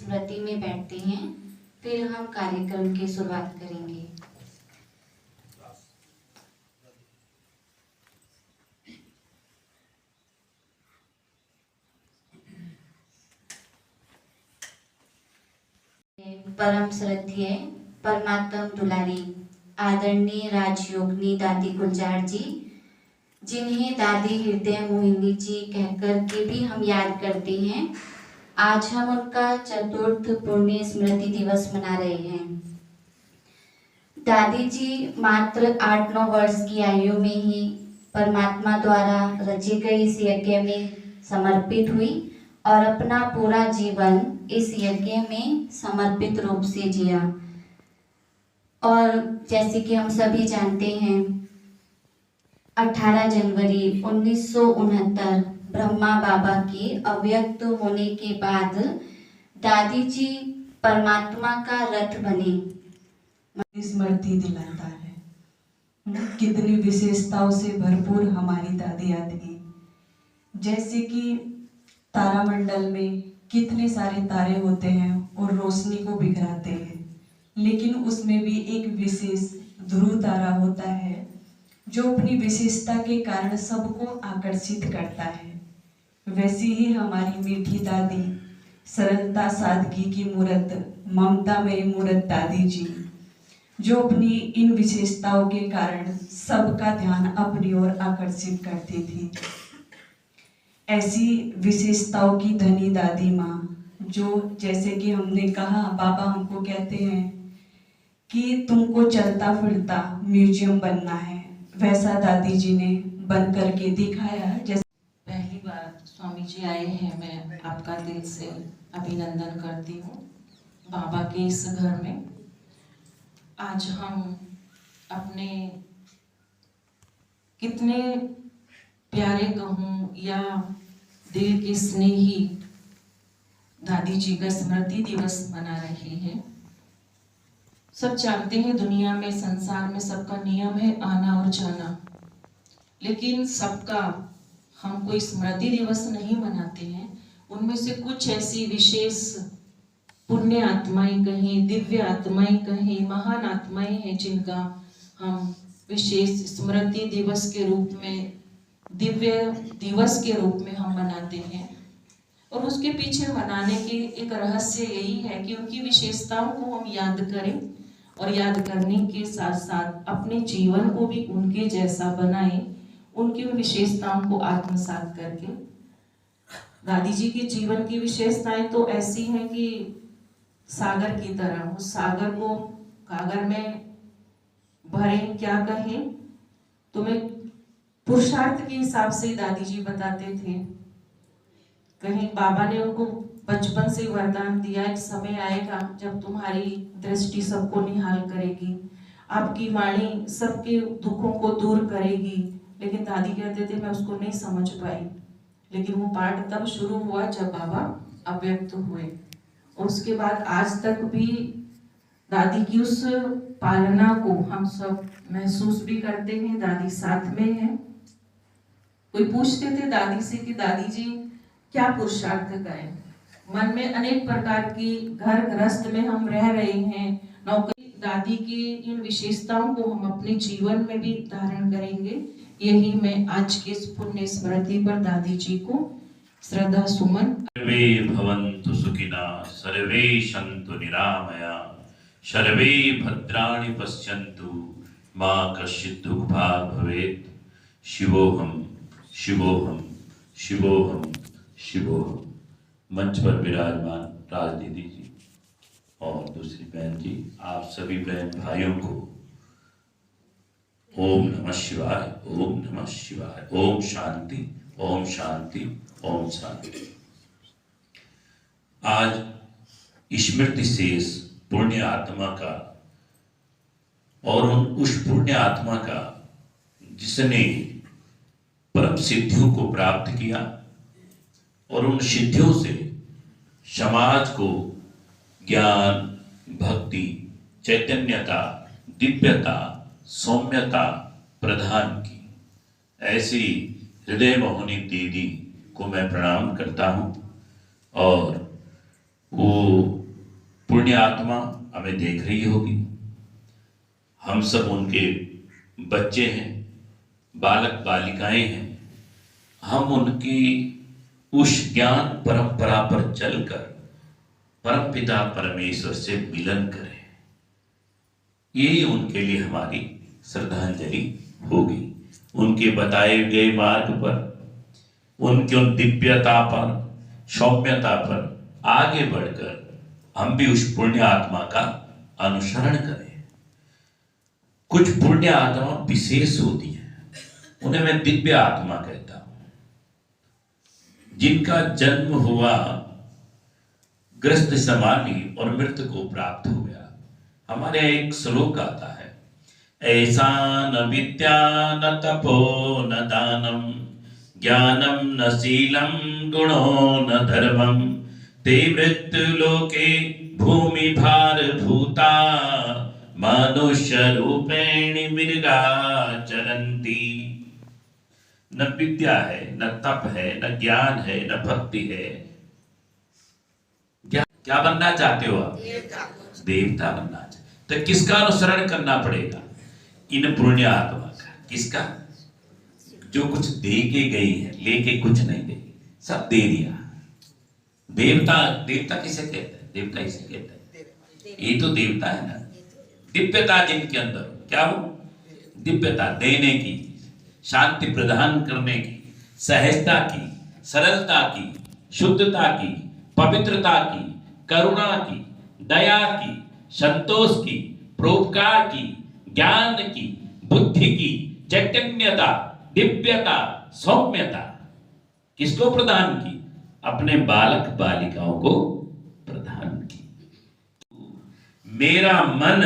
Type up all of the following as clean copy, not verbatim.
स्मृति में बैठते हैं, फिर हम कार्यक्रम की शुरुआत करेंगे। परम श्रद्धेय परमात्मा दुलारी आदरणीय राजयोगिनी दादी गुलजार जी, जिन्हें दादी हृदय मोहिनी जी कहकर के भी हम याद करते हैं, आज हम उनका चतुर्थ पुण्य स्मृति दिवस मना रहे हैं। दादी जी मात्र 8-9 वर्ष की आयु में ही परमात्मा द्वारा रचे गए इस यज्ञ में समर्पित हुई और अपना पूरा जीवन इस यज्ञ में समर्पित रूप से जिया। और जैसे कि हम सभी जानते हैं, 18 जनवरी 1969 ब्रह्मा बाबा के अव्यक्त होने के बाद दादी जी परमात्मा का रथ बने। स्मृति दिलाता है कितनी विशेषताओं से भरपूर हमारी दादियाँ थी। जैसे कि तारामंडल में कितने सारे तारे होते हैं और रोशनी को बिखराते हैं, लेकिन उसमें भी एक विशेष ध्रुव तारा होता है जो अपनी विशेषता के कारण सबको आकर्षित करता है। वैसी ही हमारी मीठी दादी, सरलता सादगी की मूरत, ममतामयी मूरत दादी जी, जो अपनी इन विशेषताओं के कारण सबका ध्यान अपनी ओर आकर्षित करती थी। ऐसी विशेषताओं की धनी दादी माँ, जो जैसे कि हमने कहा, बाबा हमको कहते हैं कि तुमको चलता फिरता म्यूजियम बनना है, वैसा दादी जी ने बन करके दिखाया। जैसे पहली बार स्वामी जी आए हैं, मैं आपका दिल से अभिनंदन करती हूँ बाबा के इस घर में। आज हम अपने कितने प्यारे कहूँ या दिल के स्नेही दादी जी का स्मृति दिवस मना रहे हैं। सब जानते हैं दुनिया में, संसार में सबका नियम है आना और जाना, लेकिन सबका हम कोई स्मृति दिवस नहीं मनाते हैं। उनमें से कुछ ऐसी विशेष पुण्य आत्माएं कहें, दिव्य आत्माएं कहें, महान आत्माएं हैं जिनका हम विशेष स्मृति दिवस के रूप में, दिव्य दिवस के रूप में हम मनाते हैं। और उसके पीछे मनाने के एक रहस्य यही है कि उनकी विशेषताओं को हम याद करें और याद करने के साथ साथ अपने जीवन को भी उनके जैसा बनाएं, उनकी विशेषताओं को आत्मसात करके। दादी जी के जीवन की विशेषताएं तो ऐसी हैं कि सागर की तरह, उस सागर को कागर में भरें, क्या कहें, तुम्हें पुरुषार्थ के हिसाब से दादी जी बताते थे। कहीं बाबा ने उनको बचपन से वरदान दिया, एक समय आएगा जब तुम्हारी दृष्टि सबको निहाल करेगी, आपकी वाणी सबके दुखों को दूर करेगी। लेकिन दादी कहते थे मैं उसको नहीं समझ पाई, लेकिन वो पाठ तब शुरू हुआ जब बाबा अव्यक्त हुए। और उसके बाद आज तक भी दादी की उस पालना को हम सब महसूस भी करते हैं। दादी साथ में है। कोई पूछते थे दादी से कि दादी जी क्या पुरुषार्थ करें, मन में अनेक प्रकार की, घर गृहस्थ में हम रह रहे हैं, नौकरी। दादी की इन विशेषताओं को हम अपने जीवन में भी धारण करेंगे। यही मैं आज के इस पुण्य स्मृति पर दादी जी को श्रद्धा सुमन। सर्वे भवन्तु सुखिनः, सर्वे सन्तु निरामया, सर्वे भद्राणि पश्यन्तु, मा कश्चित् दुःखभाग् भवेत्। शिवोहम शिवोहम शिवोहम शिवोहम। मंच पर विराजमान राज दीदी जी और दूसरी बहन जी, आप सभी बहन भाइयों को ओम नमः शिवाय, ओम नमः शिवाय, ओम शांति, ओम शांति, ओम शांति। आज स्मृति शेष पुण्य आत्मा का और उस पुण्य आत्मा का जिसने परम सिद्धियों को प्राप्त किया और उन सिद्धियों से समाज को ज्ञान, भक्ति, चैतन्यता, दिव्यता, सौम्यता प्रदान की, ऐसी हृदय मोहिनी दीदी को मैं प्रणाम करता हूं। और वो पुण्य आत्मा हमें देख रही होगी। हम सब उनके बच्चे हैं, बालक बालिकाएं हैं। हम उनकी उस ज्ञान परंपरा पर चलकर परमपिता परमेश्वर से मिलन करें, यही उनके लिए हमारी श्रद्धांजलि होगी। उनके बताए गए मार्ग पर, उनकी उन दिव्यता पर, सौम्यता पर आगे बढ़कर हम भी उस पुण्य आत्मा का अनुसरण करें। कुछ पुण्य आत्मा विशेष होती है, उन्हें मैं दिव्य आत्मा कहता हूं, जिनका जन्म हुआ ग्रस्त समाधि और मृत्यु को प्राप्त हो गया। हमारे यहाँ एक श्लोक आता है, ऐसा न विद्या न तपो न दानम ज्ञानम न शीलम गुणो न धर्मम ते मृत्यु लोके भूमि भार भूता मनुष्य रूपेण मृगा चरन्ति। न विद्या है, न तप है, न ज्ञान है, न भक्ति है। क्या बनना चाहते हो आप? देवता बनना चाहते। तो किसका अनुसरण करना पड़ेगा? इन पुण्य आत्मा का। किसका? जो कुछ दे के गई है, लेके कुछ नहीं गई, सब दे दिया। देवता, देवता किसे कहते हैं? देवता इसे कहते हैं, ये तो देवता है ना। दिव्यता जिनके अंदर, क्या हो? दिव्यता, देने की, शांति प्रदान करने की, सहजता की, सरलता की, शुद्धता की, पवित्रता की, करुणा की, दया की, संतोष की, परोपकार की, ज्ञान की, बुद्धि की, चैतन्यता, दिव्यता, सौम्यता किसको प्रदान की? अपने बालक बालिकाओं को प्रदान की। मेरा मन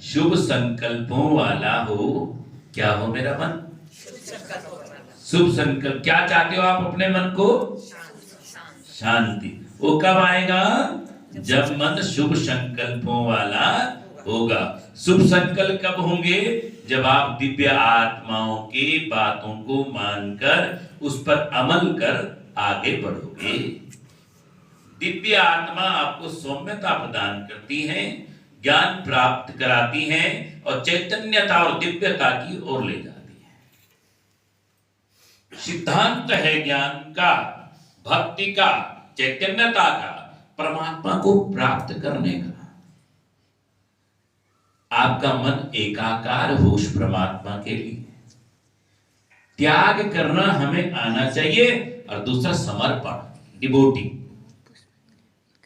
शुभ संकल्पों वाला हो। क्या हो मेरा मन? शुभ संकल्प। क्या चाहते हो आप अपने मन को? शांति। वो कब आएगा? जब मन शुभ संकल्पों वाला होगा। शुभ संकल्प कब होंगे? जब आप दिव्य आत्माओं की बातों को मानकर उस पर अमल कर आगे बढ़ोगे। दिव्य आत्मा आपको सौम्यता प्रदान करती है, ज्ञान प्राप्त कराती है और चैतन्यता और दिव्यता की ओर ले जाती है। सिद्धांत है ज्ञान का, भक्ति का, चैतन्यता का, परमात्मा को प्राप्त करने का। आपका मन एकाकार हो उस परमात्मा के लिए। त्याग करना हमें आना चाहिए। और दूसरा समर्पण, डिवोटी।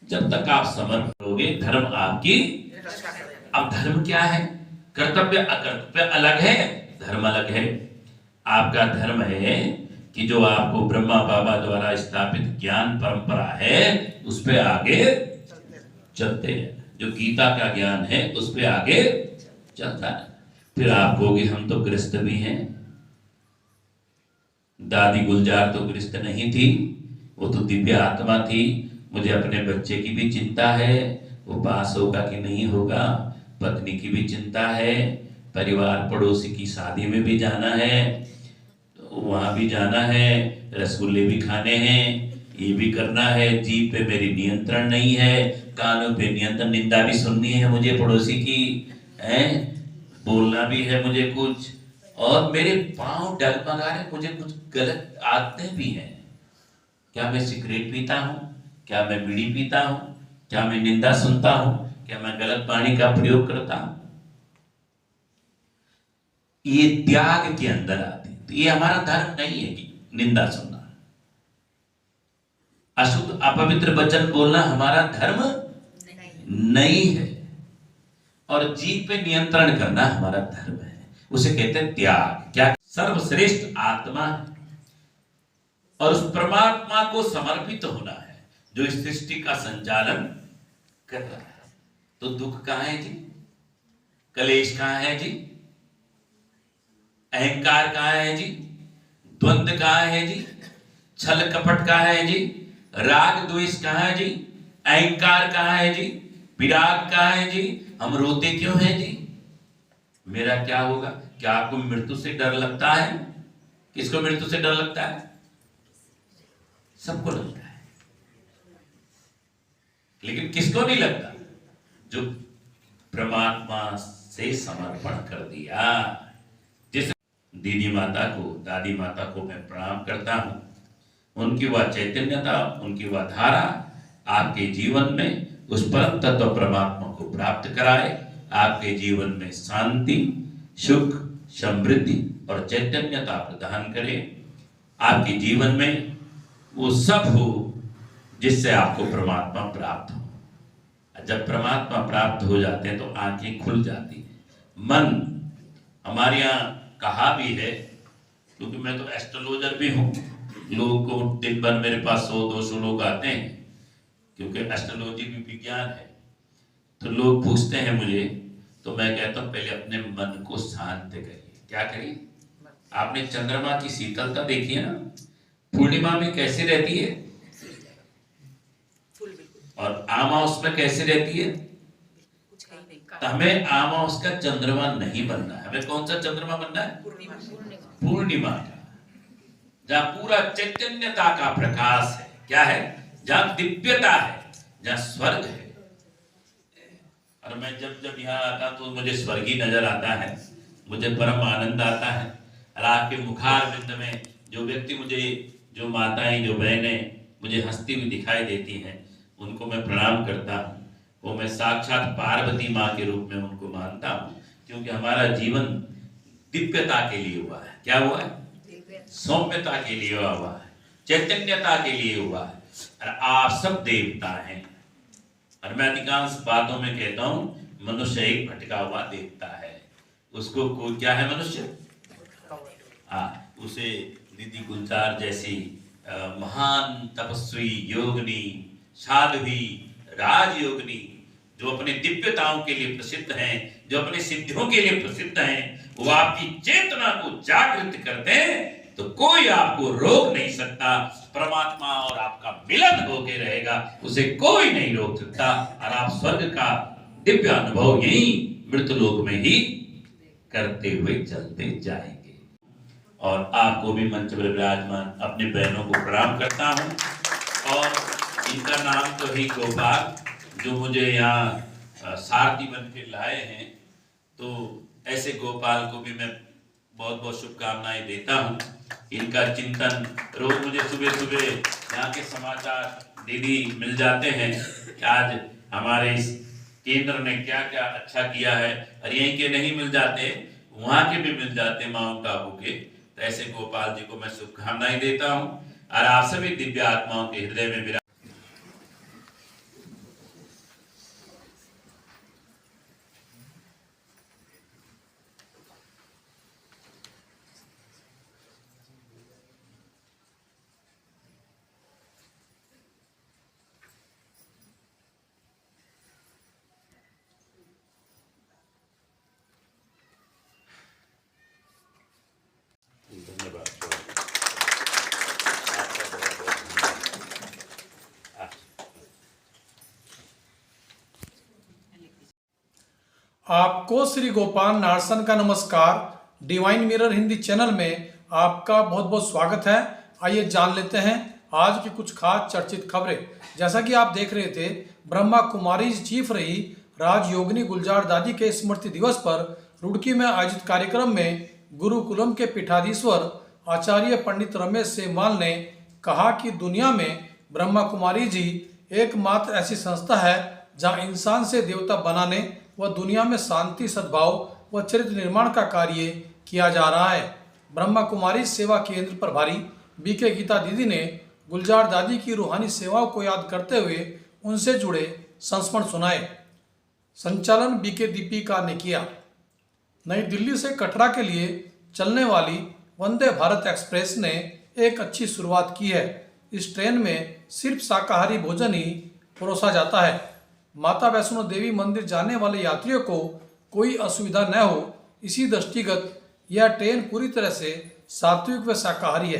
जब तक आप समर्पण होगे, धर्म आपकी। अब धर्म क्या है? कर्तव्य अकर्तव्य अलग है, धर्म अलग है। आपका धर्म है कि जो आपको ब्रह्मा बाबा द्वारा स्थापित ज्ञान परंपरा है उस पे आगे चलते हैं। जो गीता का ज्ञान है उस पे आगे चलता है। फिर आप कहोगे हम तो गृहस्थ भी हैं। दादी गुलजार तो गृहस्थ नहीं थी, वो तो दिव्य आत्मा थी। मुझे अपने बच्चे की भी चिंता है, वो पास होगा कि नहीं होगा। पत्नी की भी चिंता है, परिवार पड़ोसी की शादी में भी जाना है, वहां भी जाना है, रसगुल्ले भी खाने हैं, ये भी करना है। जीभ पे मेरी नियंत्रण नहीं है, कानों पे नियंत्रण, निंदा भी सुननी है मुझे पड़ोसी की, है बोलना भी है मुझे कुछ, और मेरे पांव डगमगा रहे, मुझे कुछ गलत आदतें भी हैं। क्या मैं सिगरेट पीता हूँ? क्या मैं बीड़ी पीता हूँ? क्या मैं निंदा सुनता हूँ? क्या मैं गलत वाणी का प्रयोग करता हूँ? ये त्याग के अंदर आते। तो ये हमारा धर्म नहीं है कि निंदा सुनना, अशुद्ध अपवित्र वचन बोलना हमारा धर्म नहीं है। और जीभ पे नियंत्रण करना हमारा धर्म है। उसे कहते हैं त्याग। क्या? सर्वश्रेष्ठ आत्मा है और उस परमात्मा को समर्पित होना है जो इस सृष्टि का संचालन कर रहा है। तो दुख कहां है जी? कलेश कहां है जी? अहंकार कहां है जी? द्वंद्व कहां है जी? छल कपट कहां है जी? राग द्वेष कहां है जी? अहंकार कहां है जी? विराग कहां है जी? हम रोते क्यों हैं जी? मेरा क्या होगा? क्या आपको मृत्यु से डर लगता है? किसको मृत्यु से डर लगता है? सबको लगता है। लेकिन किसको नहीं लगता? जो परमात्मा से समर्पण कर दिया। जिस दीदी माता को, दादी माता को मैं प्रणाम करता हूं, उनकी वह चैतन्यता, उनकी वह धारा आपके जीवन में उस परम तत्व परमात्मा को प्राप्त कराए, आपके जीवन में शांति, सुख, समृद्धि और चैतन्यता प्रदान करे। आपके जीवन में वो सब हो जिससे आपको परमात्मा प्राप्त हो। जब परमात्मा प्राप्त हो जाते हैं तो आंखें खुल जाती हैं। मन, हमारे यहाँ कहा भी है, क्योंकि मैं तो एस्ट्रोलॉजर भी हूँ, लोगों को दिन भर मेरे पास 100-200 लोग आते हैं, क्योंकि एस्ट्रोलॉजी भी विज्ञान है। तो लोग पूछते हैं मुझे, तो मैं कहता हूँ पहले अपने मन को शांत करिए। क्या करिए? आपने चंद्रमा की शीतलता देखी है ना, पूर्णिमा में कैसी रहती है, और अमावस में कैसे रहती है। तो हमें अमावस का चंद्रमा नहीं बनना है, हमें कौन सा चंद्रमा बनना है? पूर्णिमा का, जहां पूरा चैतन्यता का प्रकाश है। क्या है? जहां दिव्यता है, जहां स्वर्ग है। और मैं जब जब यहाँ आता तो मुझे स्वर्ग ही नजर आता है, मुझे परम आनंद आता है। और आपके मुखारविंद में जो व्यक्ति मुझे, जो माताएं, जो बहनें मुझे हंसती हुई दिखाई देती हैं, उनको मैं प्रणाम करता हूँ। वो मैं साक्षात पार्वती माँ के रूप में उनको मानता हूँ, क्योंकि हमारा जीवन दिव्यता के लिए हुआ है। क्या हुआ है? सौम्यता के लिए हुआ है, चैतन्यता के लिए हुआ है। और आप सब देवता हैं। और मैं अधिकांश बातों में कहता हूँ, मनुष्य एक भटका हुआ देवता है। उसको कोई क्या है? मनुष्य। उसे दीदी गुलजार जैसी महान तपस्वी, योगिनी, साध्वी, राजयोगिनी, जो अपने दिव्यताओं के लिए प्रसिद्ध हैं, जो अपने सिद्धियों के लिए प्रसिद्ध हैं, वो आपकी चेतना को जागृत करते हैं तो कोई आपको रोक नहीं सकता। परमात्मा और आपका मिलन होके रहेगा, उसे कोई नहीं रोक सकता। और आप स्वर्ग का दिव्य अनुभव यही मृतलोक में ही करते हुए चलते जाएंगे। और आपको भी मंच पर विराजमान अपनी बहनों को प्रणाम करता हूँ। और इनका नाम तो है गोपाल, जो मुझे यहाँ सारथी बन के लाए हैं। तो ऐसे गोपाल को भी मैं बहुत बहुत शुभकामनाएं देता हूँ। इनका चिंतन रोज मुझे सुबह सुबह यहाँ के समाचार दीदी मिल जाते हैं कि आज हमारे इस केंद्र ने क्या क्या अच्छा किया है। और यहीं के नहीं मिल जाते, वहाँ के भी मिल जाते, माउंट आबू के। तो ऐसे गोपाल जी को मैं शुभकामनाएं देता हूँ। और आप सभी दिव्य आत्माओं के हृदय में मेरा आपको श्री गोपाल नारसन का नमस्कार। डिवाइन मिरर हिंदी चैनल में आपका बहुत बहुत स्वागत है। आइए जान लेते हैं आज की कुछ खास चर्चित खबरें। जैसा कि आप देख रहे थे, ब्रह्मा कुमारी चीफ रही राजयोगिनी गुलजार दादी के स्मृति दिवस पर रुड़की में आयोजित कार्यक्रम में गुरुकुलम के पीठाधीश्वर आचार्य पंडित रमेश सेमवाल ने कहा कि दुनिया में ब्रह्मा कुमारी जी एकमात्र ऐसी संस्था है जहां इंसान से देवता बनाने व दुनिया में शांति, सद्भाव व चरित्र निर्माण का कार्य किया जा रहा है। ब्रह्मा कुमारी सेवा केंद्र प्रभारी बीके गीता दीदी ने गुलजार दादी की रूहानी सेवाओं को याद करते हुए उनसे जुड़े संस्मरण सुनाए। संचालन बीके दीपिका ने किया। नई दिल्ली से कटरा के लिए चलने वाली वंदे भारत एक्सप्रेस ने एक अच्छी शुरुआत की है। इस ट्रेन में सिर्फ शाकाहारी भोजन ही परोसा जाता है। माता वैष्णो देवी मंदिर जाने वाले यात्रियों को कोई असुविधा न हो, इसी दृष्टिगत यह ट्रेन पूरी तरह से सात्विक व शाकाहारी है।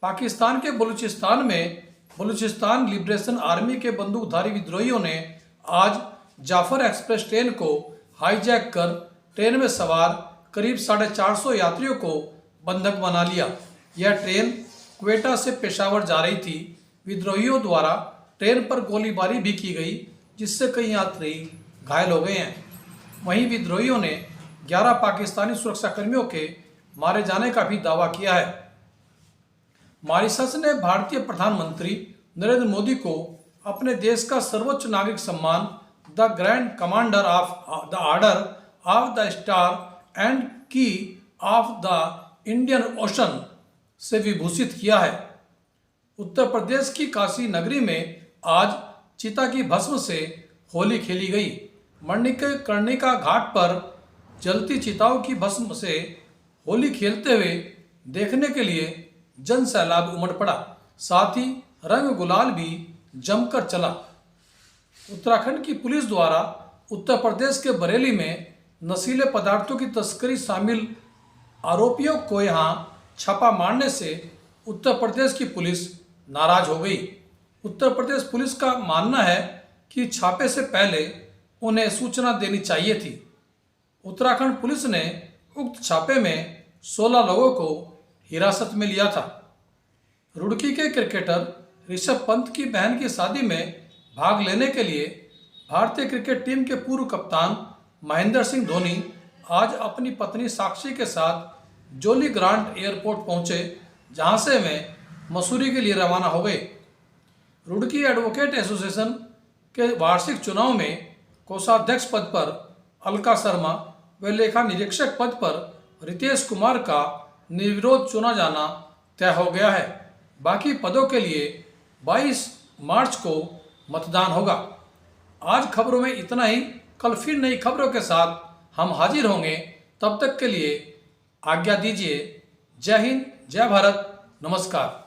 पाकिस्तान के बलूचिस्तान में बलूचिस्तान लिबरेशन आर्मी के बंदूकधारी विद्रोहियों ने आज जाफर एक्सप्रेस ट्रेन को हाईजैक कर ट्रेन में सवार करीब 450 यात्रियों को बंधक बना लिया। यह ट्रेन क्वेटा से पेशावर जा रही थी। विद्रोहियों द्वारा ट्रेन पर गोलीबारी भी की गई, जिससे कई यात्री घायल हो गए हैं। वहीं विद्रोहियों ने 11 पाकिस्तानी सुरक्षाकर्मियों के मारे जाने का भी दावा किया है। मॉरिशस ने भारतीय प्रधानमंत्री नरेंद्र मोदी को अपने देश का सर्वोच्च नागरिक सम्मान the grand commander of the order of the star and की ऑफ द इंडियन ओशन से विभूषित किया है। उत्तर प्रदेश की काशी नगरी में आज चिता की भस्म से होली खेली गई। मणिकर्णिका घाट पर जलती चिताओं की भस्म से होली खेलते हुए देखने के लिए जन सैलाब उमड़ पड़ा। साथ ही रंग गुलाल भी जमकर चला। उत्तराखंड की पुलिस द्वारा उत्तर प्रदेश के बरेली में नशीले पदार्थों की तस्करी शामिल आरोपियों को यहां छापा मारने से उत्तर प्रदेश की पुलिस नाराज हो गई। उत्तर प्रदेश पुलिस का मानना है कि छापे से पहले उन्हें सूचना देनी चाहिए थी। उत्तराखंड पुलिस ने उक्त छापे में 16 लोगों को हिरासत में लिया था। रुड़की के क्रिकेटर ऋषभ पंत की बहन की शादी में भाग लेने के लिए भारतीय क्रिकेट टीम के पूर्व कप्तान महेंद्र सिंह धोनी आज अपनी पत्नी साक्षी के साथ जोली ग्रांट एयरपोर्ट पहुंचे, जहां से वे मसूरी के लिए रवाना हो गए। रुड़की एडवोकेट एसोसिएशन के वार्षिक चुनाव में कोषाध्यक्ष पद पर अलका शर्मा व लेखा निरीक्षक पद पर रितेश कुमार का निर्विरोध चुना जाना तय हो गया है। बाकी पदों के लिए 22 मार्च को मतदान होगा। आज खबरों में इतना ही। कल फिर नई खबरों के साथ हम हाजिर होंगे। तब तक के लिए आज्ञा दीजिए। जय हिंद, जय भारत, नमस्कार।